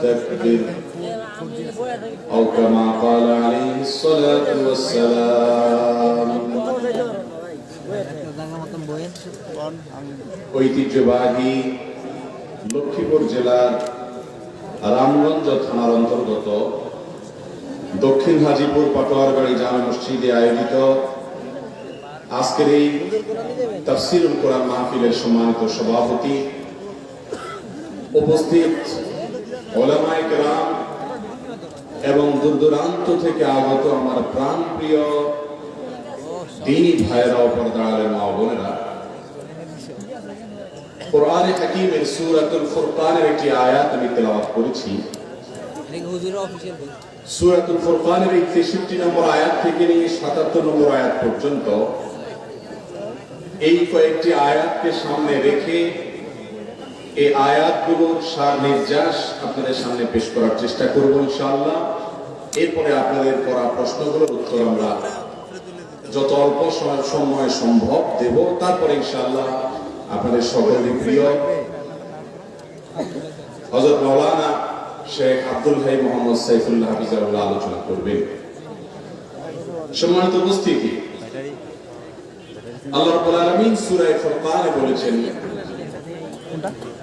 فاستكبر أو كما قال عليه الصلاة والسلام ঐতিহ্যবাহী লক্ষ্মীপুর জেলার রামগঞ্জ থানার অন্তর্গত দক্ষিণ হাজীপুর পাটোয়ারবাড়ি জামে মসজিদে আয়োজিত আজকের এই তাফসীরুল কোরআন মাহফিলের সম্মানিত সভাপতি, উপস্থিত উলামায়ে কেরাম এবং দূরদূরান্ত থেকে আগত আমার প্রাণপ্রিয় দ্বীনী ভাইয়েরা ও পর্দার আলেম মা বোনেরা, কোরআনে হাকীমের সূরাতুল ফুরকানের একটি আয়াত আমি তেলাওয়াত করেছি। সূরাতুল ফুরকানের ৬৩ নম্বর আয়াত থেকে নিয়ে ৭৭ নম্বর আয়াত পর্যন্ত এই কয়েকটি আয়াতকে সামনে রেখে এই আয়াতগুলোর সার নির্যাস আপনাদের সামনে পেশ করার চেষ্টা করব ইনশাআল্লাহ। এরপরে আপনাদের করা প্রশ্নগুলোর উত্তর আমরা যত অল্প সময় সম্ভব দেব। তারপরে ইনশাআল্লাহ আপনাদের সকলের প্রিয় হযরত মাওলানা শেখ আব্দুল হাই মোহাম্মদ সাইফুল্লাহ হাফিজাহুল্লাহ আলোচনা করবেন। সম্মানিত উপস্থিতি, আল্লাহ রাব্বুল আলামিন সূরা ফুরকানে বলেছেন,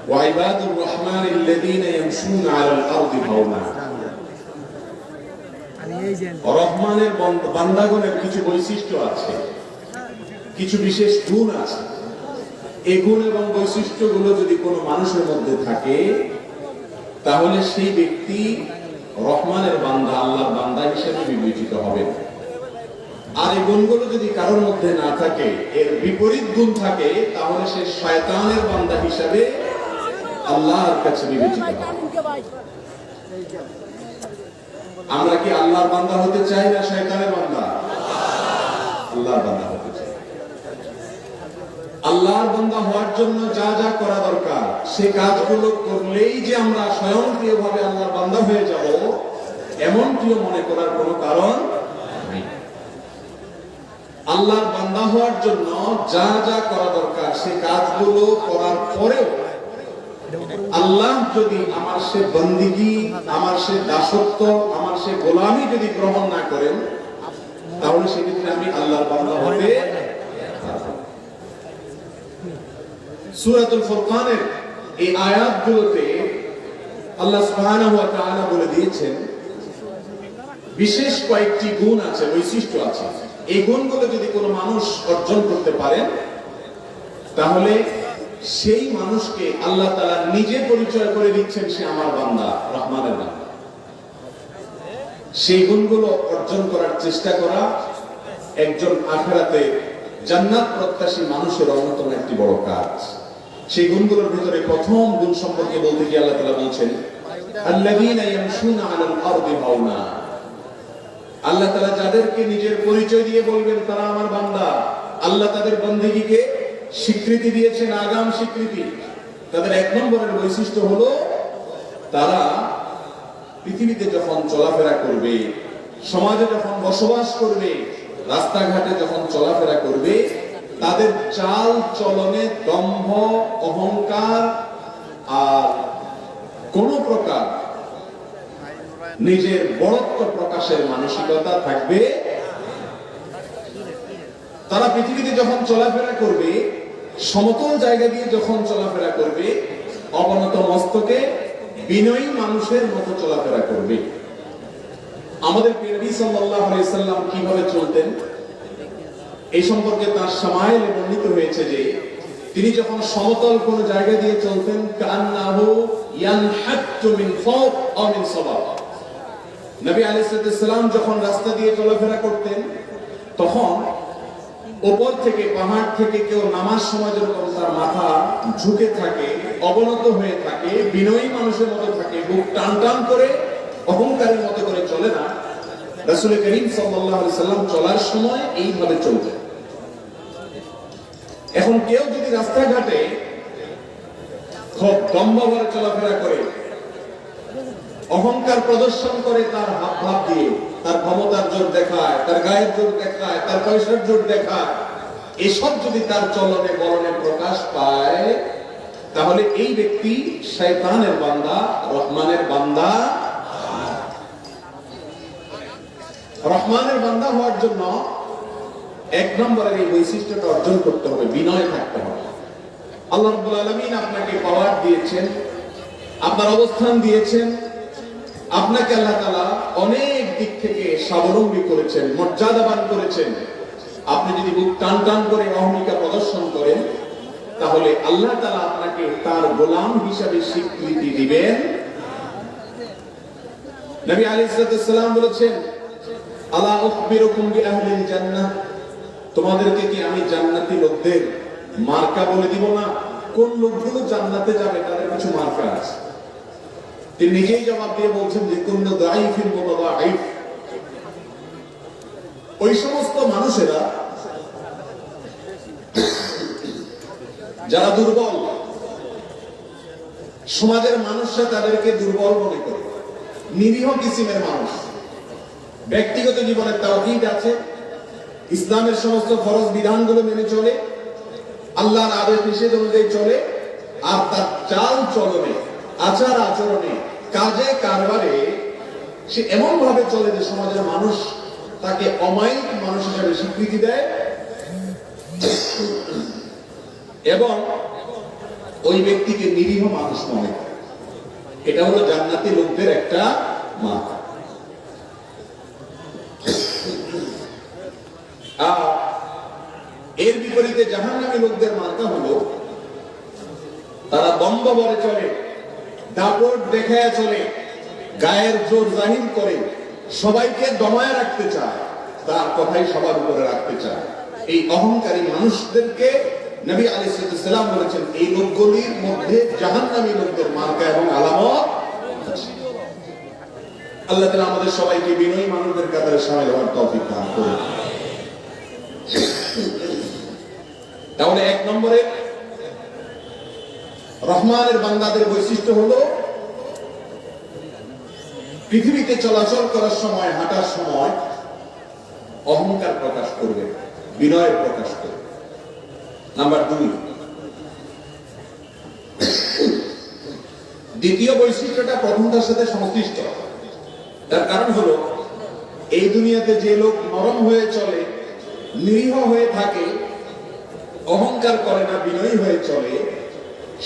ওয়া ইবাদুর রহমানিল্লাযীনা ইয়ামশুনা আলাল আরদি হাওনা। রহমানের বান্দাগণের কিছু বৈশিষ্ট্য আছে, কিছু বিশেষ গুণ আছে। এই গুণ এবং বৈশিষ্ট্যগুলো যদি কোনো মানুষের মধ্যে থাকে তাহলে সেই ব্যক্তি রহমানের বান্দা, আল্লাহর বান্দা হিসেবে বিবেচিত হবে। আর এই গুণগুলো যদি কারোর মধ্যে না থাকে, এর বিপরীত গুণ থাকে, তাহলে সে শয়তানের বান্দা হিসেবে আল্লাহর কাছে বিবেচিত হবে। আমরা কি আল্লাহর বান্দা হতে চাই না শয়তানের বান্দা? আল্লাহর বান্দা হতে চাই। আল্লাহর বান্দা হওয়ার জন্য যা যা করা দরকার সে কাজগুলো করলেই যে আমরা স্বয়ংক্রিয়ভাবে আল্লাহর বান্দা হয়ে যাব, এমনটিও মনে করার কোনো কারণ নেই। আল্লাহর বান্দা হওয়ার জন্য যা যা করা দরকার সে কাজগুলো করার পরেও আল্লাহ যদি আমার সে বন্দিগি, আমার সে দাসত্ব, আমার সে গোলামি যদি গ্রহণ না করেন, তাহলে সেক্ষেত্রে আমি আল্লাহর বান্দা হতে। সূরাতুল ফুরকানের এই আয়াতগুলোতে আল্লাহ সুবহানাহু ওয়া তাআলা বলে দিয়েছেন বিশেষ কয়েকটি গুণ আছে, বৈশিষ্ট্য আছে। এই গুণগুলো যদি কোনো মানুষ অর্জন করতে পারেন তাহলে সেই মানুষকে আল্লাহ তাআলা নিজে পরিচয় করে দিচ্ছেন সে আমার বান্দা, রহমানের বান্দা। সেই গুণগুলো অর্জন করার চেষ্টা করা একজন আখিরাতে জান্নাত প্রত্যাশী মানুষের অন্যতম একটি বড় কাজ। সেই গুণগুলোর ভিতরে প্রথম গুণ সম্পর্কে বলতে গিয়ে আল্লাহ তাআলা বলছেন, আল্লাযীনা ইয়ামশুনা আলাল আরদি হাওনা। আল্লাহ তাআলা যাদেরকে নিজের পরিচয় দিয়ে বলবেন তারা আমার বান্দা, আল্লাহ তাদের বন্দেগীকে স্বীকৃতি দিয়েছেন, আগাম স্বীকৃতি। তাদের এক নম্বরের বৈশিষ্ট্য হলো তারা পৃথিবীতে যখন চলাফেরা করবে, সমাজে যখন বসবাস করবে, রাস্তাঘাটে যখন চলাফেরা করবে, তাদের চাল চলনে দম্ভ, অহংকার আর কোন প্রকার নিজের বড়ত্ব প্রকাশের মানসিকতা থাকবে। তারা পৃথিবীতে যখন চলাফেরা করবে, সমতল জায়গা দিয়ে যখন চলাফেরা করবে, অবনত মস্তকে বিনয়ী মানুষের মতো চলাফেরা করবে। আমাদের নবী সাল্লাল্লাহু আলাইহি সাল্লাম কিভাবে চলতেন এই সম্পর্কে তার শামাইলে বর্ণিত হয়েছে যে তিনি যখন সমতল কোন জায়গা দিয়ে চলতেন, কান্নাহু ইয়ানহাত্তু মিন ফাওক আও মিন সাবাব। নবী আলাইহিস সালাম যখন রাস্তা দিয়ে চলাফেরা করতেন তখন উপর থেকে, পাহাড় থেকে কেউ নামার সময় যেরকম তার মাথা ঝুঁকে থাকে, অবনত হয়ে থাকে, বিনয়ী মানুষের মতো থাকে, বুক টান টান করে অহংকারের মতো করে চলে না, রাসূল করিম সাল্লাল্লাহু আলাইহি সাল্লাম চলার সময় এইভাবে চলতেন। এখন কেউ যদি রাস্তাঘাটে খুব দম্ভ ভরে চলাফেরা করে, অহংকার প্রদর্শন করে, তার হাব ভাব দিয়ে তার ক্ষমতার জোর দেখায়, তার গায়ের জোর দেখায়, তার পয়সার জোর দেখায়, এসব যদি তার চলনে বলনে প্রকাশ পায়, তাহলে এই ব্যক্তি শয়তানের বান্দা, রহমানের বান্দা। রহমানের বান্দা হওয়ার জন্য এক নম্বরের এই বৈশিষ্ট্যটা অর্জন করতে হবে, বিনয় থাকতে হবে। আল্লাহ রাব্বুল আলামিন আপনাকে পাওয়ার দিয়েছেন, আপনার অবস্থান দিয়েছেন, আপনাকে আল্লাহ তাআলা অনেক দিক থেকে স্বাবলম্বী করেছেন, মর্যাদাবান করেছেন। আপনি যদি বুক টান টান করে অহমিকা প্রদর্শন করেন, তাহলে আল্লাহ তাআলা আপনাকে তার গোলাম হিসাবে স্বীকৃতি দিবেন। নবী আলাইহিস সালাম বলেছেন, আলা উখবিরুকুম বিআহলিল জান্নাহ, তোমাদেরকে কি আমি জান্নাতি লোকদের মার্কা বলে দিব না? কোন লোকগুলো জান্নাতে যাবে তাদের কিছু মার্কা আছে। তিনি নিজেই জবাব দিয়ে বলছেন যে কুল্লু দাঈফিন মুতাদাঈফ, ওই সমস্ত মানুষেরা যারা দুর্বল, সমাজের মানুষরা তাদেরকে দুর্বল মনে করে, নিরীহ কিসিমের মানুষ, ব্যক্তিগত জীবনে তাওহীদ আছে, ইসলামের সমস্ত ফরজ বিধানগুলো মেনে চলে, আল্লাহর আদেশ নিষেধ অনুযায়ী চলে, আর তার চাল চলনে, আচার আচরণে, কাজে কারবারে সে এমন ভাবে চলে যে সমাজের মানুষ তাকে অমায়িক মানুষ হিসেবে স্বীকৃতি দেয় এবং ওই ব্যক্তিকে নিরীহ মানুষ মনে করে। এটা হলো জান্নাতি লোকদের একটা মার্কা। এর বিপরীতে জাহান্নামী লোকদের মার্কা হলো তারা দম্ভ ভরে চলে, দাপট দেখায় চলে, গায়ের জোর জাহির করে, সবাইকে দমায় রাখতে চায়, তার কথাই সবার উপরে রাখতে চায়। এই অহংকারী মানুষদেরকে নবী আলাইহিস সালাম বলেছেন এই লোকগুলির মধ্যে জাহান্নামী লোকদের মার্কা এবং আলামত আছে। আল্লাহ তাআলা আমাদের সবাইকে বিনয়ী মানুষদের কাতারে শামিল হওয়ার তৌফিক দান করুন। তাহলে এক নম্বরে রহমানের বান্দাদের বৈশিষ্ট্য হলো পৃথিবীতে চলাচল করার সময়, হাঁটার সময় অহংকার প্রকাশ করবে, বিনয়ের প্রকাশ করবে। নাম্বার 2, দ্বিতীয় বৈশিষ্ট্যটা প্রথমটার সাথে সংশ্লিষ্ট। তার কারণ হলো এই দুনিয়াতে যে লোক নরম হয়ে চলে, নিরীহ হয়ে থাকে, অহংকার করে না, বিনয়ী হয়ে চলে,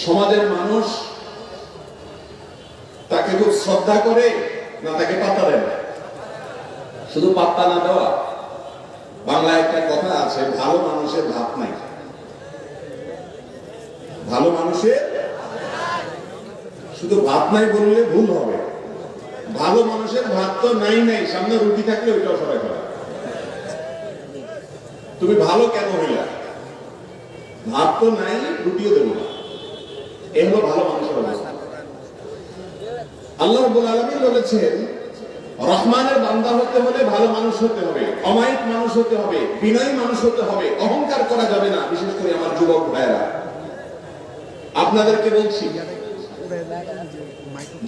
সমাজের মানুষ তাকে খুব শ্রদ্ধা করে না তাকে পাত্তা দেয় না। শুধু পাত্তা না দেওয়া, বাংলায় একটা কথা আছে, ভালো মানুষের ভাত নাই। ভালো মানুষের শুধু ভাত নাই বললে ভুল হবে। ভালো মানুষের ভাত তো নাই, সামনে রুটি থাকলে ওইটাও সবাই খাবে। তুমি ভালো কেন হইলা? ভাত তো নাই, রুটিও দেবো না। এই হলো ভালো মানুষের অবস্থা। আল্লাহ রাব্বুল আলামিন বলেছেন রহমানের বান্দা হতে হলে ভালো মানুষ হতে হবে, অমায়িক মানুষ হতে হবে, বিনয়ী মানুষ হতে হবে, অহংকার করা যাবে না। বিশেষ করে আমার যুবক ভাইয়েরা, আপনাদেরকে বলছি,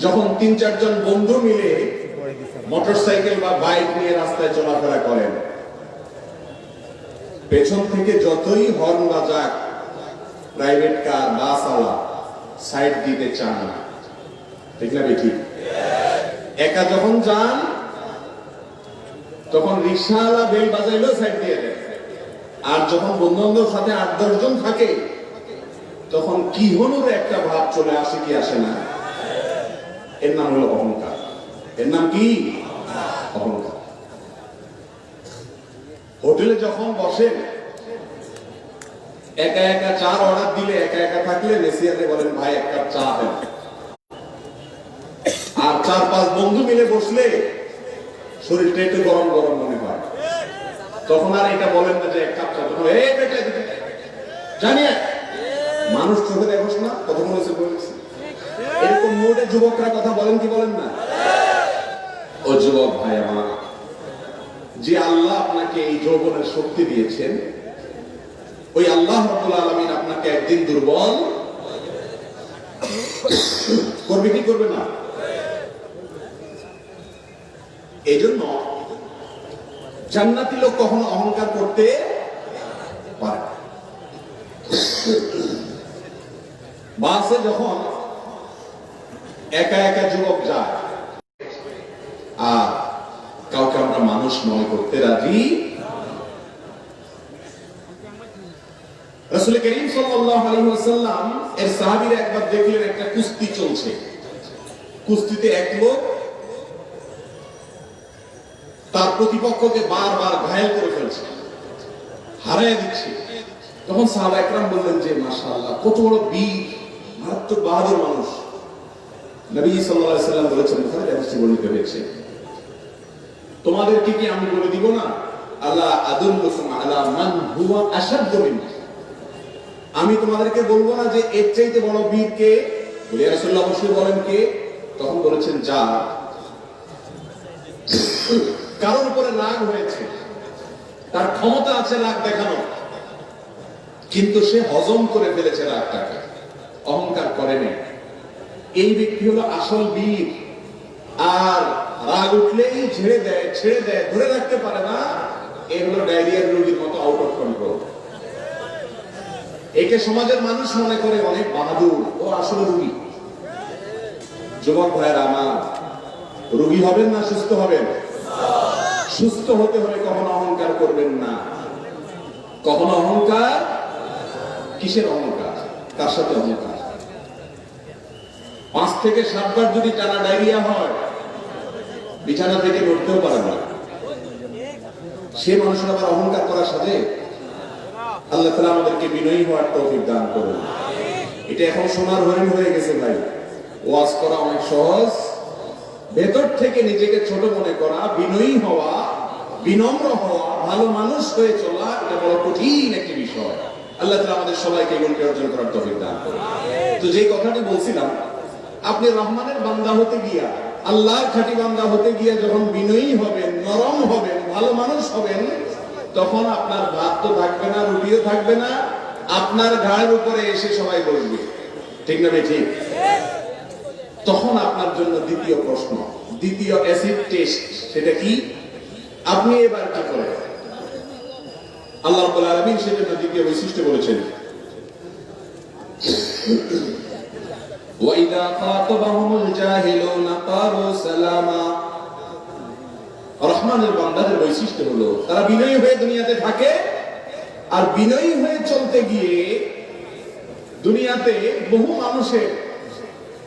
যখন 3-4 জন বন্ধু মিলে মোটরসাইকেল বা বাইক নিয়ে রাস্তায় চলাফেরা করেন, পেছন থেকে যতই হর্ন বাজাক প্রাইভেট কার, বাসওয়ালা সাইড দিতে চান না, ঠিক না বেঠিক? একা যখন যান তখন রিকশাওয়ালা বেল বাজাইলেও সাইড দিয়ে দেয়। আর যখন বন্ধু বান্ধব সাথে 8-10 জন থাকে তখন কি হনুর একটা ভাব চলে আসে, কি আসে না? এর নাম হলো অহংকার। এর নাম কি? অহংকার। হোটেলে যখন বসেন, একা একা চার অর্ডার দিলে, একা একা থাকলে নেসিয়াতে বলেন ভাই এক কাপ চা দেন। আর 4-5 বন্ধু মিলে বসলে শরীরটা একটু গরম গরম মনে হয়, তখন আর এটা বলেন না যে এক কাপ চা, তখন এই বেটা জানি মানুষ চোখে দেখোস না, কতক্ষণ হয়েছে বলেছি। এরকম মোটে যুবকরা কথা বলেন কি বলেন না? ও যুবক ভাই আমার, যে আল্লাহ আপনাকে এই যৌবনের শক্তি দিয়েছেন, ওই আল্লাহ রাব্বুল আলামিন আপনাকে একদিন দুর্বল করবে কি করবে না? এজন্য জান্নাতি লোক কখনো অহংকার করতে পারে। বাসে যখন একা একা যুবক যায় আর কাউকে আমরা মানুষ মনে করতে রাজি। রাসূল করিম সাল্লাল্লাহু আলাইহি ওয়াসাল্লাম এর সাহাবীরা একবার দেখলেন একটা কুস্তি চলছে, কুস্তিতে এক লোক তার প্রতিপক্ষকে বারবার ঘায়েল করে ফেলছে, হারিয়ে দিচ্ছে। তখন সাহাবা একরাম বললেন যে মাশাআল্লাহ, কত বড় বীর, মারাত্মক বাহাদুর মানুষ। নবী সাল্লাল্লাহু আলাইহি ওয়াসাল্লাম বলেছেন, বুখারীতে হাদিসটি বর্ণিত হয়েছে, তোমাদেরকে কি আমি বলে দিব না, আলা আদুল্লুকুম আলা মান হুয়া আশাদ্দু মিনহু, আমি তোমাদেরকে বলবো না যে এর চাইতে বড় বীর কে? বলে ইয়া রাসূলুল্লাহ অবশ্যই বলেন কে? তখন বলেছেন যা কারোর উপরে রাগ হয়েছে, তার ক্ষমতা আছে রাগ দেখানো, কিন্তু সে হজম করে ফেলেছে রাগটাকে, অহংকার করেনি, এই ব্যক্তি হলো আসল বীর। আর রাগ উঠলেই ছেড়ে দেয়, ধরে রাখতে পারে না, এই হলো ডায়রিয়ার রোগীর মতো আউট অফ কন্ট্রোল। একে সমাজের মানুষ মনে করে অনেক বাহাদুর, ও আসলে রোগী। যুবক ভাইয়েরা আমার, রোগী হবেন না সুস্থ হবেন? সুস্থ হতে হলে কখনো অহংকার করবেন না। কখনো অহংকার, কিসের অহংকার, কার সাথে অহংকার? 5 থেকে 7 বার যদি টানা ডায়রিয়া হয়, বিছানা থেকে নড়তেও পারে না, সে মানুষের আবার অহংকার করার সাথে? আল্লাহ তাআলা আমাদেরকে বিনয়ী হওয়ার তৌফিক দান করুন। এটা এখন সোনার হরিণ হয়ে গেছে ভাই, ওয়াজ করা অনেক সহজ, ভেতর থেকে নিজেকে ছোট মনে করা, বিনয়ী হওয়া, বিনম্র হওয়া, ভালো মানুষ হয়ে চলা, এটা বড় কঠিন একটি বিষয়। আল্লাহ তাআলা আমাদের সবাইকে এগুলোকে অর্জন করার তৌফিক দান করুন। তো যে কথাটি বলছিলাম, আপনি রহমানের বান্দা হতে গিয়া, আল্লাহর খাঁটি বান্দা হতে গিয়া যখন বিনয়ী হবেন, নরম হবেন, ভালো মানুষ হবেন, তখন আপনার ভাত তো থাকবে না, রুটিও থাকবে না, আপনার ঘাড়ের উপরে এসে সবাই বসবে, ঠিক না ভাই? ঠিক। তখন আপনার জন্য দ্বিতীয় প্রশ্ন, দ্বিতীয় অ্যাসিড টেস্ট, সেটা কি? আপনি এবার কি করেন? আল্লাহ রাব্বুল আলামিন সেজন্য দ্বিতীয় বৈশিষ্ট্য বলেছেন, ওয়াইদা খাতাবাহুমুল জাহিলুনা ক্বালু সালামা। রহমানের বান্দাদের বৈশিষ্ট্য হলো তারা বিনয়ী হয়ে দুনিয়াতে থাকে, আর বিনয়ী হয়ে চলতে গিয়ে দুনিয়াতে বহু মানুষের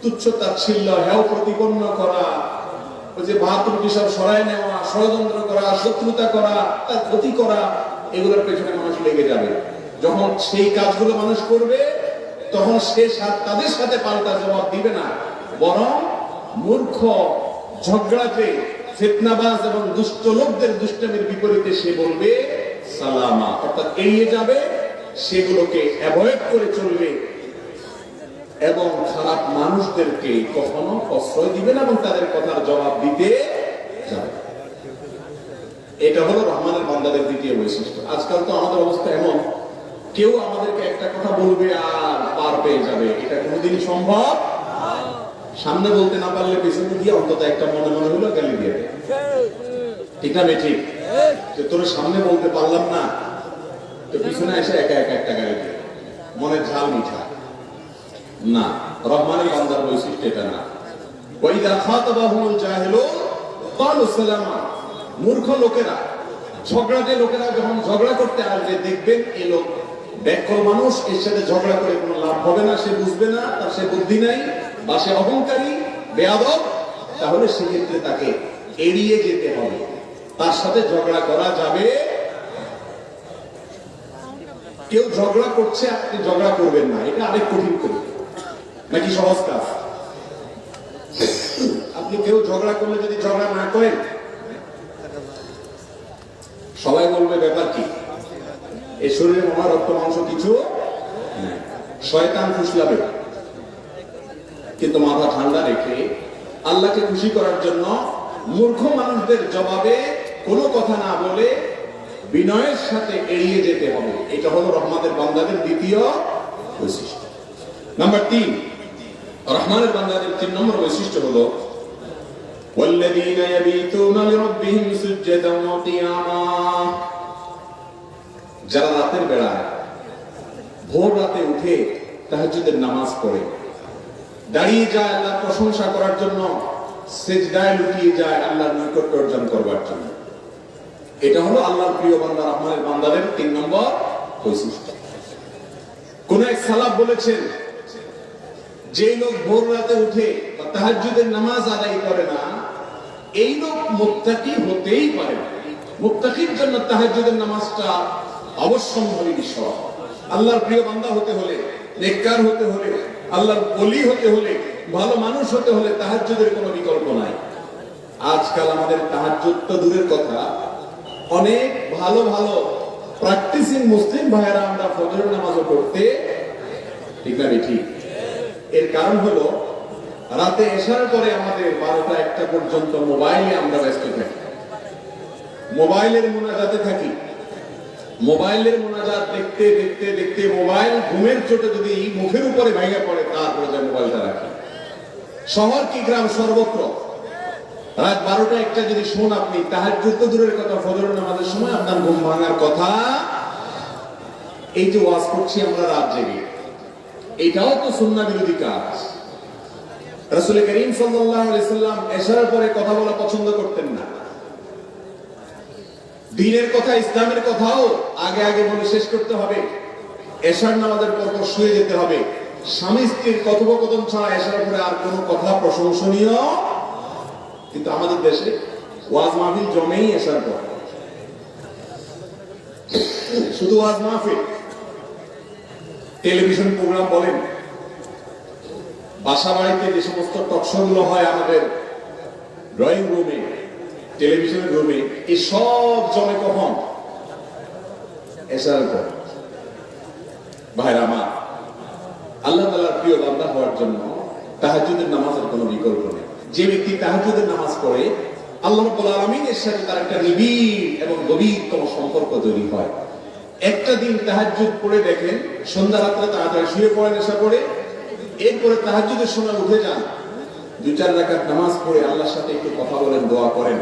তুচ্ছ তাচ্ছিল্য, হেয় প্রতিপন্ন করা, ওই যে বাহাত্তরটি সব সরায় নেওয়া, ষড়যন্ত্র করা, শত্রুতা করা, তার ক্ষতি করা, এগুলোর পেছনে মানুষ লেগে যাবে। যখন সেই কাজগুলো মানুষ করবে, তখন সে তাদের সাথে পাল্টা জবাব দিবে না, বরং মূর্খ, ঝগড়াটে, ফিতনাবাজ এবং দুষ্ট লোকদের দুষ্টামির বিপরীতে সে বলবে সালামা, অর্থাৎ এড়িয়ে যাবে, সেগুলোকে অ্যাভয়েড করে চলবে, এবং খারাপ মানুষদেরকে কখনো প্রশ্রয় দিবে না এবং তাদের কথার জবাব দিতে যাবে। এটা হলো রহমানের বান্দাদের দ্বিতীয় বৈশিষ্ট্য। আজকাল তো আমাদের অবস্থা এমন, কেউ আমাদেরকে একটা কথা বলবে আর পার পেয়ে যাবে, এটা কোনোদিনই সম্ভব। সামনে বলতে না পারলে পেছনে গিয়ে অন্তত একটা মনে মনে হলো গালি দিয়ে দেয়, ঠিক না? ঠিক। যে তোর সামনে বলতে পারলাম না, তো পিছনে এসে একা একা একটা গালি দিয়ে মনের ঝাল মিঠা না। রহমানের বান্দার বৈশিষ্ট্য এটা না। ওয়াইদা খাতাবাহুমুল জাহিলুন ক্বালু সালামা। মূর্খ লোকেরা, ঝগড়াটে লোকেরা যখন ঝগড়া করতে আসবে, দেখবেন এই লোক ব্যাককল মানুষ, এর সাথে ঝগড়া করে কোনো লাভ হবে না, সে বুঝবে না, তার সে বুদ্ধি নাই, বা সে অহংকারী, বেয়াদব, তাহলে সেক্ষেত্রে তাকে এড়িয়ে যেতে হবে, তার সাথে ঝগড়া করা যাবে। কেউ ঝগড়া করছে, আপনি ঝগড়া করবেন না, এটা আরেক কঠিন করি নাকি সহজ কাজ? আপনি কেউ ঝগড়া করলে যদি ঝগড়া না করেন, সবাই বলবে ব্যাপার কি, এই শরীরে মহা রক্ত মাংস কিছু শয়তান ফুসলাবে। কিন্তু মাথা ঠান্ডা রেখে আল্লাহকে খুশি করার জন্য মূর্খ মানুষদের জবাবে কোনো কথা না বলে বিনয়ের সাথে এড়িয়ে যেতে হবে। এটা হলো রহমানের বান্দাদের দ্বিতীয় বৈশিষ্ট্য। নাম্বার 3, রহমানের বান্দাদের 3 নম্বর বৈশিষ্ট্য হলো والذين يبيتون لربهم سجدا وقياما। যারা রাতের বেলায় ভোর রাতে উঠে তাহাজ্জুদের নামাজ পড়ে, দাঁড়িয়ে যায় আল্লাহর প্রশংসা করার জন্য, সিজদায় লুটিয়ে যায় আল্লাহর নৈকট্য অর্জন করবার জন্য। এটা হলো আল্লাহর প্রিয় বান্দা, রহমানের বান্দাদের 3 নম্বর বৈশিষ্ট্য। কোন এক সালাফ বলেছেন, যে লোক ভোর রাতে উঠে বা তাহাজ্জুদের নামাজ আদায় করে না, এই লোক মুত্তাকি হতেই পারে না। মুত্তাকির জন্য তাহাজ্জুদের নামাজটা অবশ্যম্ভাবী বিষয়। আল্লাহর প্রিয় বান্দা হতে হলে, নেককার হতে হলে, আল্লাহর ওলি হতে হলে, ভালো মানুষ হতে হলে তাহাজ্জুদের কোনো বিকল্প নাই। আজকাল আমাদের তাহাজ্জুদ তো দূরের কথা, অনেক ভালো ভালো প্র্যাকটিসিং মুসলিম ভাইয়েরা আমরা ফজরের নামাজও পড়তে ঠিক না ঠিক। এর কারণ হলো রাতে এশার পরে আমাদের 12টা-1টা পর্যন্ত মোবাইলে আমরা ব্যস্ত থাকি, মোবাইলের মুনাজাতে থাকি। মোবাইলের মুনাজাত দেখতে দেখতে দেখতে মোবাইল ঘুমের চোটে যদি মুখের উপরে ভেঙে পড়ে, তারপরে যে মোবাইলটা রাখি। শহর কি গ্রাম, সর্বত্র রাত 12টা-1টা যদি শুন আপনি, তাহাজ্জুদ তো দূরের কথা, ফজরের নামাজের সময় আপনার ঘুম ভাঙার কথা। এই যে ওয়াজ করছি আমরা রাত জেগে, এটাও তো সুন্নাহ বিরোধী কাজ। রাসূল করিম সাল্লাল্লাহু আলাইহি সাল্লাম এশার পরে কথা বলা পছন্দ করতেন না। দ্বীনের কথা, ইসলামের কথাও আগে আগে বলে শেষ করতে হবে। এশার নামাজের পর শুয়ে যেতে হবে। স্বামী স্ত্রীর কথোপকথন ছাড়া এশার পরে আর কোনো কথা প্রশংসনীয়। কিন্তু আমাদের দেশে ওয়াজ মাহফিল জমেই এশার পর, শুধু ওয়াজ মাহফিল। টেলিভিশন প্রোগ্রাম বলেন, বাসা বাড়িতে যে সমস্ত টকশো গুলো হয় আমাদের ড্রয়িং রুমে, টেলিভিশনের রুমে, এই সব জমে কখন? এশার পর। ভাইরা আমার, আল্লাহ তাআলার প্রিয় বান্দা হওয়ার জন্য তাহাজ্জুদের নামাজের কোনো বিকল্প নেই। যে ব্যক্তি তাহাজ্জুদের নামাজ পড়ে, আল্লাহ রাব্বুল আলামিনের সাথে তার একটা নিবিড় এবং গভীরতম সম্পর্ক তৈরি হয়। একটা দিন তাহাজ্জুদ পড়ে দেখেন, সন্ধ্যা রাত্রে তাড়াতাড়ি শুয়ে পড়েন এশা পড়ে, এরপরে তাহাজ্জুদের সময় উঠে যান, 2-4 রাকাত নামাজ পড়ে আল্লাহর সাথে একটু কথা বলেন, দোয়া করেন।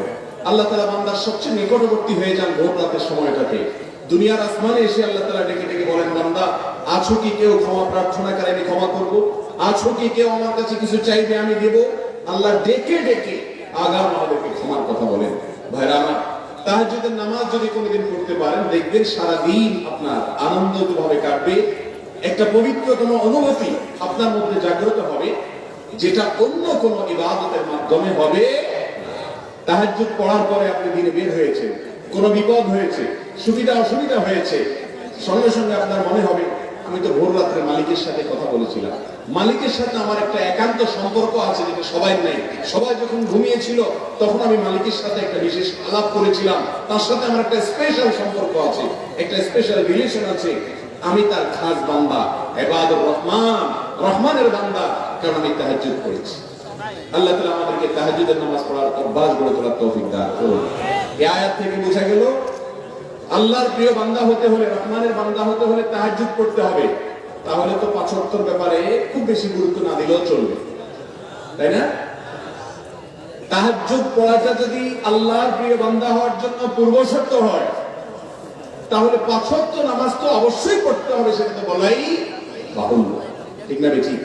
আল্লাহ তাআলা বান্দার সবচেয়ে নিকটবর্তী হয়ে যান ভোর রাতের সময়টাতে। দুনিয়ার আসমানে এসে আল্লাহ তাআলা ডেকে ডেকে বলেন, বান্দা আছো কি কেউ ক্ষমা প্রার্থনা করে, আমি ক্ষমা করব? আছো কি কেউ আমার কাছে কিছু চাইবে, আমি দেব? আল্লাহ ডেকে ডেকে আগাম আমাদেরকে ক্ষমার কথা বলেন। ভাইরা আমার, তাহাজ্জুদের নামাজ যদি কোনোদিন পড়তে পারেন, দেখবেন সারাদিন আপনার আনন্দভাবে কাটবে। একটা পবিত্রতম অনুভূতি আপনার মধ্যে জাগ্রত হবে, যেটা অন্য কোনো ইবাদতের মাধ্যমে হবে। তাহাজ্জুদ পড়ার পরে আপনি দিনে বের হয়েছেন, কোনো বিপদ হয়েছে, সুবিধা অসুবিধা হয়েছে, সঙ্গে সঙ্গে আপনার মনে হবে, আমি তো ভোর রাত্রে মালিকের সাথে কথা বলেছিলাম, মালিকের সাথে আমার একটা একান্ত সম্পর্ক আছে যেটা সবাই নেই। সবাই যখন ঘুমিয়েছিল তখন আমি মালিকের সাথে একটা বিশেষ আলাপ করেছিলাম, তার সাথে আমার একটা স্পেশাল সম্পর্ক আছে, একটা স্পেশাল রিলেশন আছে। আমি তার খাস বান্দা, ইবাদুর রহমান, রহমানের বান্দা, কারণ আমি তাহাজ্জুদ করেছি। আল্লাহ তাআলা আমাদেরকে তাহাজ্জুদের নামাজ পড়ার অভ্যাস গড়ে তোলার তৌফিক দান করুন। এই আয়াত থেকে বোঝা গেল, আল্লাহর প্রিয় বান্দা হতে হলে, রহমানের বান্দা হতে হলে তাহাজ্জুদ পড়তে হবে। তাহলে তো 5 ওয়াক্তের ব্যাপারে খুব বেশি গুরুত্ব না দিলেও চলবে, তাই না? তাহাজ্জুদ পড়াটা যদি আল্লাহর প্রিয় বান্দা হওয়ার জন্য পূর্ব শর্ত হয়, তাহলে 5 ওয়াক্ত নামাজ তো অবশ্যই পড়তে হবে, সেটা তো বলাই বাহুল্য, ঠিক না বেঠিক?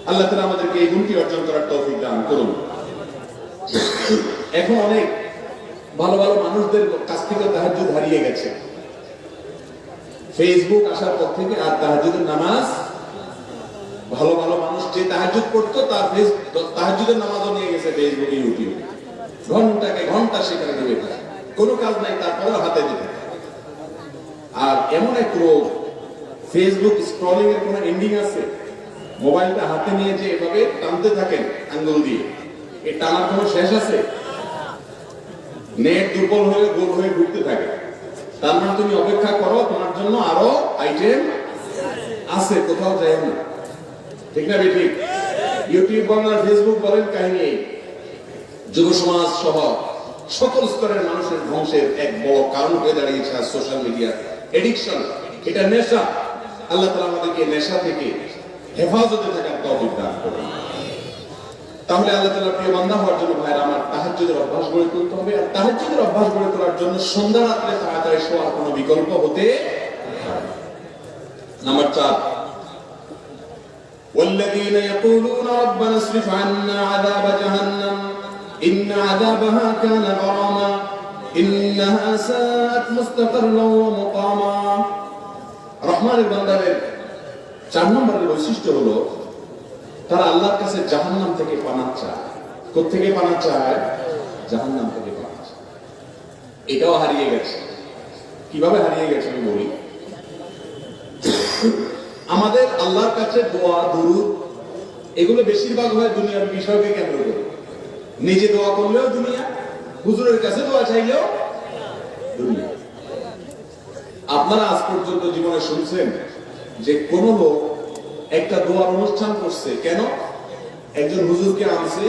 আল্লাহ তাআলা আমাদেরকে এই গুণটি অর্জন করার তৌফিক দান করুন। এখন অনেক ভালো ভালো মানুষদের কাছ থেকে তাহাজ্জুদ হারিয়ে গেছে। ফেসবুক আসার পর থেকে আর তাহাজ্জুদের নামাজ, ভালো ভালো মানুষ যে তাহাজ্জুদ পড়তো তার তাহাজ্জুদের নামাজও নিয়ে গেছে ফেসবুকে, ইউটিউবে, ঘন্টাকে ঘন্টা সেখানে ডুবে থাকে, কোনো কাজ নাই, তারপরেও হাতে দিতে। আর এমন এক রোগ, ফেসবুক স্ক্রলিং এর কোনো এন্ডিং আছে? মোবাইলটা হাতে নিয়ে যে এভাবে টানতে থাকেন আঙ্গুল দিয়ে, এই টানার কোনো শেষ আছে? নেট দুর্বল হয়ে গোল হয়ে ঘুরতে থাকে। তার মানে তুমি অপেক্ষা করো, তোমার জন্য আরো আইটেম আছে, কোথাও যায় না, ঠিক না বেঠিক? ইউটিউব বলেন, ফেসবুক বলেন, কাহিনী যুব সমাজ সহ সকল স্তরের মানুষের ধ্বংসের এক বড় কারণ হয়ে দাঁড়িয়েছে সোশ্যাল মিডিয়া এডিকশন। এটা নেশা। আল্লাহ তাআলা আমাদেরকে নেশা থেকে হেফাজতে থাকার তৌফিক দান করুন। তাহলে আল্লাহ তাআলার প্রিয় বান্দা হওয়ার জন্য ভাইরা আমার তাহাজ্জুদের অভ্যাস গড়ে তুলতে হবে। আর তাহাজ্জুদের অভ্যাস গড়ে তোলার জন্য সন্ধ্যা রাত্রে তাড়াতাড়ি শোয়ার কোনো বিকল্প হতে পারে না। নাম্বার 4, والذين يقولون ربنا اصرف عنا عذاب جهنم إن عذابها كان غراما إنها ساءت مستقرا ومقاما রহমানের বান্দাদের 4 নম্বরের বৈশিষ্ট্য হলো তারা আল্লাহর কাছে জাহান্নাম থেকে পানা চায়। কোথা থেকে পানা চায়? জাহান্নাম থেকে পানা চায়। এটাও হারিয়ে গেছে। কিভাবে হারিয়ে গেছে আমি বলি। আমাদের আল্লাহর কাছে দোয়া, দুরূদ এগুলো বেশিরভাগ হয় দুনিয়ার বিষয়কে কেন্দ্র করে। নিজে দোয়া করলেও দুনিয়া, হুজুরের কাছে দোয়া চাইলেও দুনিয়া। আপনারা আজ পর্যন্ত জীবনে শুনছেন যে কোন লোক একটা দোয়ার অনুষ্ঠান করছে? কেন? একজন হুজুরকে আনছে,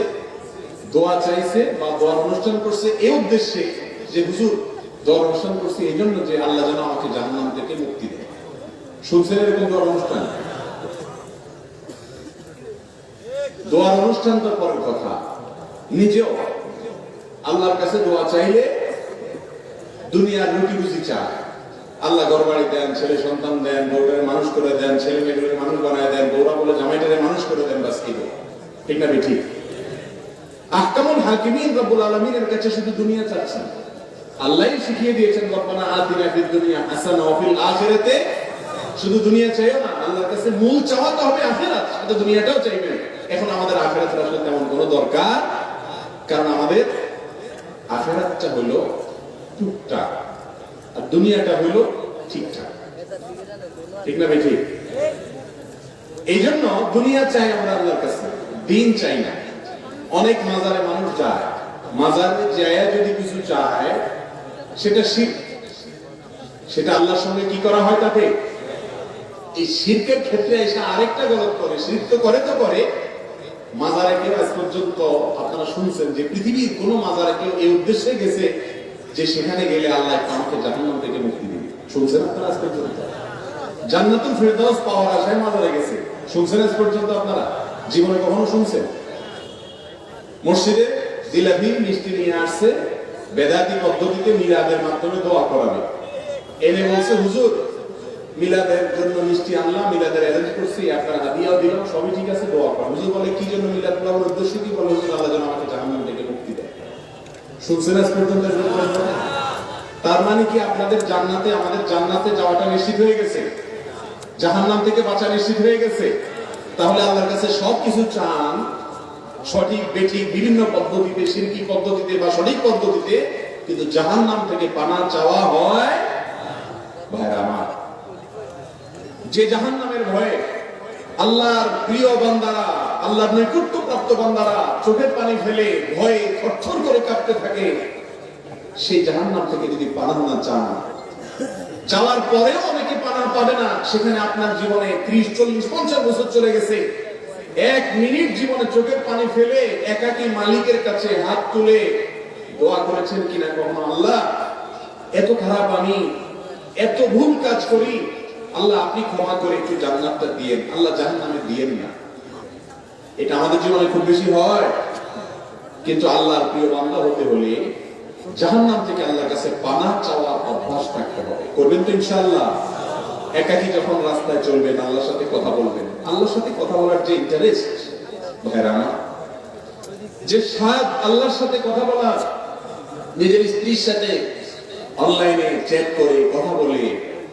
দোয়া চাইছে বা দোয়ার অনুষ্ঠান করছে এই উদ্দেশ্যে যে হুজুর দোয়ার অনুষ্ঠান করছে এই জন্য যে আল্লাহ যেন আমাকে জাহান্নাম থেকে মুক্তি দেয়। শুনছেন এরকম দোয়ার অনুষ্ঠান? দোয়ার অনুষ্ঠান তো পরের কথা, নিজেও আল্লাহর কাছে দোয়া চাইলে দুনিয়ার রুটি রুজি চায়। আল্লাহ ঘর বাড়ি দেন, ছেলে সন্তান দেন, বউটারে মানুষ করে দেন, ছেলে মেয়েগুলোকে মানুষ বানায় দেন, বউরা বলে জামাইটারে মানুষ করে দেন, বাস কি ঠিক না ঠিক? আহকামুল হাকিমিন রব্বুল আলামিনের কাছে শুধু দুনিয়া চাচ্ছেন। আল্লাহই শিখিয়ে দিয়েছেন রব্বানা আতিনা ফিদ দুনিয়া হাসানা ওয়া ফিল আখিরাতি, শুধু দুনিয়া চাইও না, আল্লাহর কাছে মূল চাওয়া তো হবে আখিরাত, সাথে দুনিয়াটাও চাইবেন। এখন আমাদের আখিরাতের আসলে তেমন কোনো দরকার, কারণ আমাদের আখিরাতটা হলো টুকটাক আর দুনিয়াটা হলো ঠিকঠাক, ঠিক না ভাই ঠিক? এই জন্য দুনিয়া চাই আমরা আল্লাহর কাছে, দিন চাই না। অনেক মাজারে মানুষ যায়, মাজারে যায় যদি কিছু চায় সেটা শিরক, সেটা আল্লাহর সঙ্গে কি করা হয় তাতে? এই শিরকের ক্ষেত্রে এসে আরেকটা গলত করে, শিরক তো করে মাজারে কেউ আজ পর্যন্ত আপনারা শুনছেন যে পৃথিবীর কোন মাজারে কেউ এই উদ্দেশ্যে গেছে যে সেখানে গেলে আল্লাহ আমাকে জাহান্নাম থেকে মুক্তি দিবে? শুনছেন আপনারা আজ পর্যন্ত? জান্নাতুল ফেরদাউস পাওয়ার আশায় মাজারে গেছে, শুনছেন আজ পর্যন্ত আপনারা? জীবনে কখনো শুনছেন? মসজিদে জিলাপি মিষ্টি নিয়ে আসছে, বেদাতি পদ্ধতিতে মিলাদের মাধ্যমে দোয়া করাবে, এনে বলছে হুজুর মিলাদের জন্য মিষ্টি আনলাম, মিলাদের অ্যারেঞ্জ করছি, আপনারা হাদিয়াও দিলাম, সবই ঠিক আছে, দোয়া করেন। হুজুর বলে কি জন্য মিলাদ করার উদ্দেশ্য কি? বলে হুজুর আল্লাহ যেন আমাকে জাহান্নাম থেকে মুক্তি দেয়। শুনছেন আজ পর্যন্ত? তার মানে কি আপনাদের জান্নাতে, আমাদের জান্নাতে যাওয়াটা নিশ্চিত হয়ে গেছে, জাহান্নাম থেকে বাঁচা নিশ্চিত হয়ে গেছে? তাহলে আল্লাহর কাছে সবকিছু চান সঠিক বেঠিক বিভিন্ন পদ্ধতিতে, শিরকি পদ্ধতিতে বা সঠিক পদ্ধতিতে, কিন্তু জাহান্নাম থেকে পানা চাওয়া হয় ভাইরা আমার। যে জাহান্নামের ভয়ে আল্লাহর প্রিয় বান্দারা, আল্লাহর নৈকট্য প্রাপ্ত বান্দারা চোখের পানি ফেলে ভয়ে থরথর করে কাঁপতে থাকে, সেই জাহান্নাম থেকে যদি পানা না চান, যাওয়ার পরেও অনেকে পানা পাবে না। সেখানে আপনার জীবনে 30, 40, 50 বছর চলে গেছে, 1 মিনিট জীবনে চোখের পানি ফেলে একাকী মালিকের কাছে হাত তুলে দোয়া করেছেন কিনা কখনো? আল্লাহ এত খারাপ আমি, এত ভুল কাজ করি, আল্লাহ আপনি ক্ষমা করে একটু জান্নাতটা দিয়েন, আল্লাহ জাহান্নামে দিয়েন না। এটা আমাদের জীবনে খুব বেশি হয়। কিন্তু আল্লাহর প্রিয় বান্দা হতে হলে জাহান্নাম থেকে আল্লাহর কাছে পানা চাওয়ার অভ্যাস থাকতে হবে। করবেন তো ইনশাআল্লাহ? একাকী যখন রাস্তায় চলবেন, আল্লাহর সাথে কথা বলবেন, আল্লাহর সাথে কথা বলার যে ইন্টারেস্ট ভাইরা, যে স্বাদ আল্লাহর সাথে কথা বলা, নিজের স্ত্রীর সাথে অনলাইনে চ্যাট করে কথা বলে,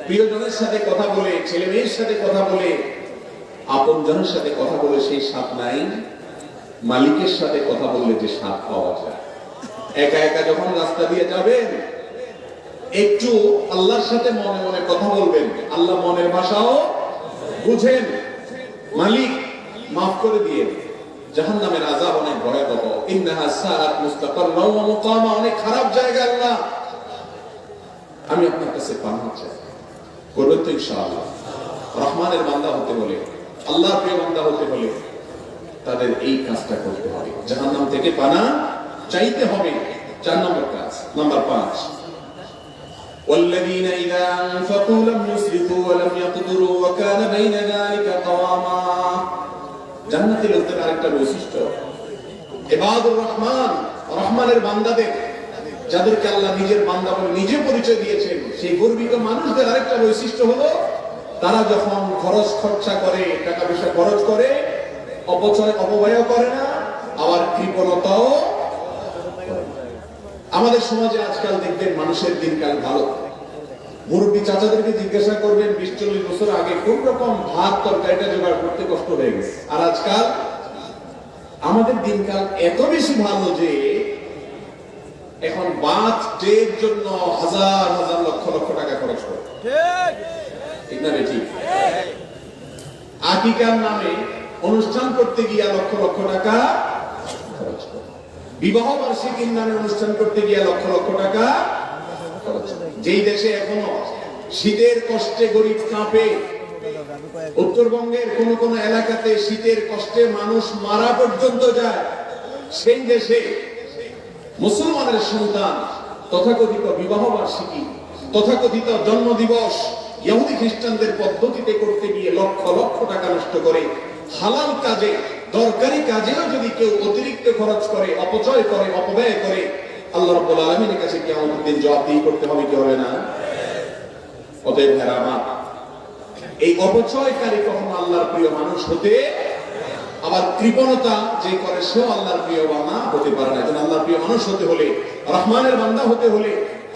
প্রিয়জনের সাথে কথা বলে, ছেলে মেয়ের সাথে কথা বলে, আপনজনের সাথে কথা বলে সেই স্বাদ নাই মালিকের সাথে কথা বললে যে স্বাদ পাওয়া যায়। একা একা যখন রাস্তা দিয়ে যাবেন, একটু আল্লাহর সাথে মনে মনে কথা বলবেন, আল্লাহ মনের ভাষাও বুঝেন, মালিক মাফ করে দিয়ে। জাহান্নামের আযাব অনেক ভয়াবহ, ইন্নাহা সাআত মুস্তাকাররা ওয়া মুকামা, অনেক খারাপ জায়গা। আল্লাহ আমি আপনার কাছে পানা চাই, করবেন তো ইনশাআল্লাহ? রহমানের বান্দা হতে হলে, আল্লাহর প্রিয় বান্দা হতে হলে তাদের এই কাজটা করতে হবে, জাহান্নাম থেকে পানা চাইতে হবে। 4 নম্বর কাজ। নাম্বার 5, والذين إذا أنفقوا لم يسرفوا ولم يقتروا وكان بين ذلك قواما। জান্নাতের লোকদের আরেকটা বৈশিষ্ট্য, ইবাদুর রহমান, রহমানের বান্দাদের, যাদেরকে আল্লাহ নিজের বান্দা বলে নিজে পরিচয় দিয়েছেন, সেই গর্বিত মানুষদের আরেকটা বৈশিষ্ট্য হলো তারা যখন খরচ খরচা করে, টাকা পয়সা খরচ করে, অপচয় অপব্যয় করে না, আবার কৃপণতাও করে না। আমাদের সমাজে আজকাল দেখবেন মানুষের দিনকাল ভালো। মুরব্বী চাচাদেরকে জিজ্ঞাসা করবেন 20-40 বছর আগে কোন রকম ভাত তরকারিটা জোগাড় করতে কষ্ট হয়ে গেছে, আর আজকাল আমাদের দিনকাল এত বেশি ভালো যে এখন বার্থডের জন্য হাজার হাজার লক্ষ লক্ষ টাকা খরচ করে, ঠিক না ঠিক? আকিকার নামে অনুষ্ঠান করতে গিয়া লক্ষ লক্ষ টাকা খরচ করে, বিবাহ বার্ষিকীর নামে অনুষ্ঠান করতে গিয়া লক্ষ লক্ষ টাকা খরচ করে। যেই দেশে এখনো শীতের কষ্টে গরিব কাঁপে, উত্তরবঙ্গের কোন কোন এলাকাতে শীতের কষ্টে মানুষ মারা পর্যন্ত যায়, সেই দেশে মুসলমানের সন্তান তথাকথিত বিবাহ বার্ষিকী, তথাকথিত জন্মদিবস ইহুদি খ্রিস্টানদের পদ্ধতিতে করতে গিয়ে লক্ষ লক্ষ টাকা নষ্ট করে। হালাল কাজে, দরকারি কাজেও যদি কেউ অতিরিক্ত খরচ করে, অপচয় করে, অপব্যয় করে, আল্লাহ রাব্বুল আলামিনের কাছে কিয়ামতের দিন জবাবদিহি করতে হবে, কি হবে না? অতএব হেরামা, এই অপচয়কারী কখনো আল্লাহর প্রিয় মানুষ হতে, আবার কৃপণতা যে করে সেও আল্লাহর প্রিয় বান্দা হতে পারে না। যেন আল্লাহর প্রিয় মানুষ হতে হলে, রহমানের বান্দা হতে হলে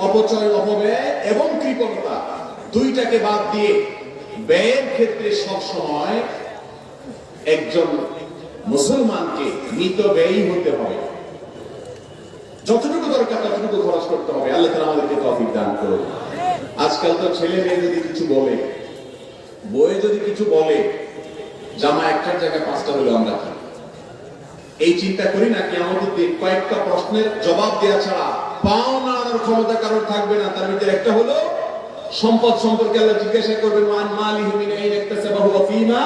অপচয়, অপব্যয় এবং কৃপণতা দুইটাকে বাদ দিয়ে ব্যয়ের ক্ষেত্রে সব সময় একজন মুসলমানকে মিতব্যয়ী হতে হবে। যতটুকু দরকার ততটুকু খরচ করতে হবে। আল্লাহ তাআলা আমাদেরকে তৌফিক দান করুন। আজকাল তো ছেলে মেয়ে যদি কিছু বলে, বইয়ে যদি কিছু বলে, জামা একটার জায়গায় 5টা হলো আমরা কি এই চিন্তা করি না কি আমাদের কয়েকটা প্রশ্নের জবাব দেওয়া ছাড়া পাও না আনার ক্ষমতা কারোর থাকবে না। তার ভিতরে একটা হলো সম্পদ সম্পর্কে আল্লাহ জিজ্ঞাসা করবেন, মান মালিহি মিন আইন ইকতাসাবাহু ওয়া ফীমা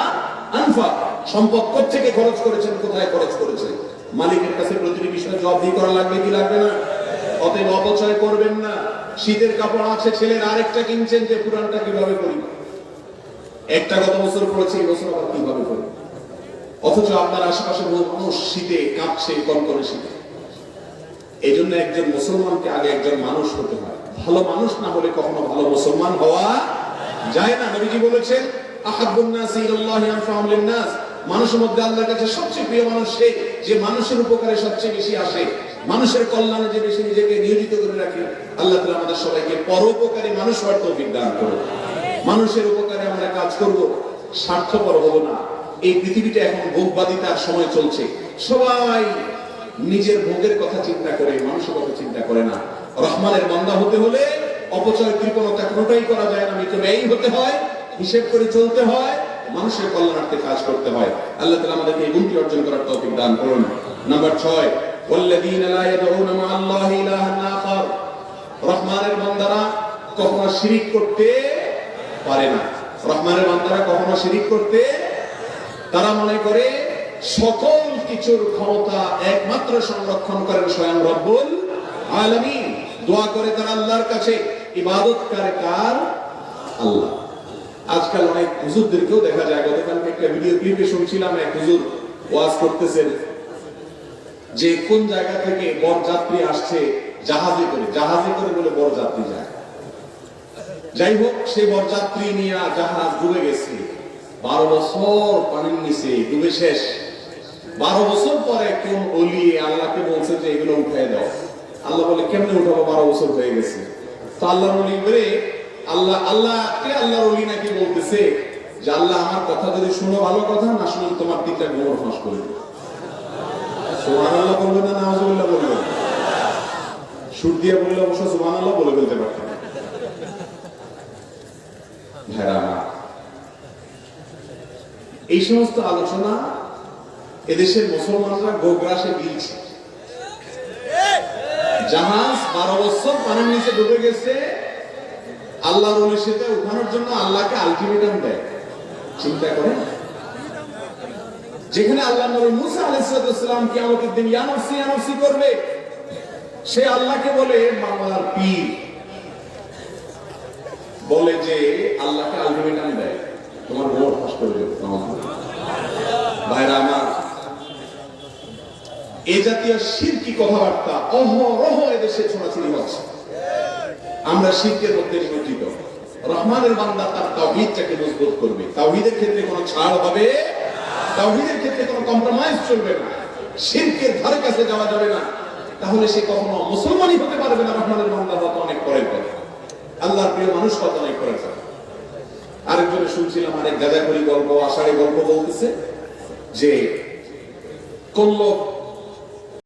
আনফাক, সম্পদ কোত্থেকে খরচ করেছেন, কোথায় খরচ করেছেন। মালিকের কাছে প্রতিটি বিষয়ে জবাবদিহি করা লাগবে কি লাগবে না? অতএব অপচয় করবেন না। শীতের কাপড় আছে ছেলের, আরেকটা কিনছেন যে পুরানটা কিভাবে পরি, একটা গত বছর পড়েছে, এই বছর আবার কিভাবে পরি, অথচ আপনার আশেপাশে মানুষ শীতে কাঁপছে, কনকনে শীতে। এই জন্য একজন মুসলমানকে আগে একজন মানুষ হতে হয়। ভালো মানুষ না হলে কখনো ভালো মুসলমান হওয়া যায় না। নবীজি বলেছেন, আহাব্বুন নাসি ইলাল্লাহি আনফাহুম লিন-নাস, মানুষের মধ্যে আল্লাহর কাছে সবচেয়ে প্রিয় মানুষ সে যে মানুষের উপকারে সবচেয়ে বেশি আসে, মানুষের কল্যাণে যে বেশি নিজেকে নিয়োজিত করে রাখে। আল্লাহ তাআলা আমাদের সবাইকে পরোপকারী মানুষ হওয়ার তৌফিক দান করুন। মানুষের উপকারে আমরা কাজ করব, স্বার্থপর হব না। এই পৃথিবীটা এখন ভোগবাদিতার সময় চলছে, সবাই নিজের ভোগের কথা চিন্তা করে, মানুষের কথা চিন্তা করে না। রহমানের বান্দা হতে হলে অপচয়, কৃপণতা কোনোটাই করা যায় না। মিতব্যয়ী হতে হয়, হিসেব করে চলতে হয়, মানুষের কল্যাণার্থে কাজ করতে হয়। আল্লাহ তাআলা আমাদেরকে এই গুণটি অর্জন করার তৌফিক দান করুন। নাম্বার 6, ওয়াল্লাযীনা লা ইয়াদউনা মা'আল্লাহি ইলাহান আখার, রহমানের বান্দারা কখনো শিরিক করতে পারে না। রহমানের বান্দারা কখনো শিরিক করতে, তারা মনে করে সকল কিছুর ক্ষমতা একমাত্র সংরক্ষণ করেন স্বয়ং রব্বুল আলামিন। দোয়া করে তারা আল্লাহর কাছে, ইবাদত করে কার? আল্লাহ। আজকাল অনেক হুজুরদেরকেও দেখা যায়, গতকালকে একটা ভিডিও ক্লিপে শুনছিলাম, এক হুজুর ওয়াজ করতেছেন যে কোন জায়গা থেকে বরযাত্রী আসছে জাহাজে করে বলে বরযাত্রী যায়। যাই হোক, সে বরযাত্রী নিয়ে জাহাজ ডুবে গেছে, 12 বছর পানির নিচে ডুবে শেষ। 12 বছর পরে কোন ওলি আল্লাহকে বলছে যে এগুলো উঠায় দাও। আল্লাহ বলে, কেমনে উঠাবো, 12 বছর হয়ে গেছে। তো আল্লাহর ওলি বলে, আল্লাহর ওলি নাকি বলতেছে যে আল্লাহ আমার কথা যদি শুনো ভালো কথা, না শুনো তোমার দিকটা গোবর ফাঁস করে দেবে। সুবহানাল্লাহ বলবেন না নাউজুবিল্লাহ বলবেন? সুর দিয়ে বললে অবশ্য সুবহানাল্লাহ বলে ফেলতে পারতেন। এই সমস্ত আলোচনা এদেশের মুসলমানরা গোগ্রাসে গিলছে। জাহাজ 12 বছর পানির নিচে ডুবে গেছে, আল্লাহর ওলি সেটা উঠানোর জন্য আল্লাহকে আলটিমেটাম দেয়। চিন্তা করেন, যেখানে আল্লাহ নবী মুসা আলাইহিস সালাম কিয়ামতের দিন ইয়া নাফসি করবে, সে আল্লাহকে বলে, বাংলার পীর বলে যে আল্লাহকে আলটিমেটাম দেয়, তোমার গোবর ফাঁস করে দেবে। ভাইরা আমার, এই জাতীয় শিরকি কথাবার্তা অহরহ এদেশে ছড়াছড়ি হচ্ছে। আমরা শিরকের মধ্যে নিমজ্জিত। রহমানের বান্দা তার তাওহীদটাকে মজবুত করবে, তাওহীদের ক্ষেত্রে কোনো ছাড় হবে তাওহীদের ক্ষেত্রে কোনো কম্প্রোমাইজ চলবে না, শিরকের ধারে কাছে যাওয়া যাবে না, তাহলে সে কখনো মুসলমানই হতে পারবে না। রহমানের বান্দা হওয়া তো অনেক পরের কথা, আল্লাহর প্রিয় মানুষ হওয়া অনেক পরের কথা। আরেকজনে শুনছিলাম আরেক গাঁজাখড়ি গল্প, আষাঢ়ি গল্প বলতেছে যে কোন লোক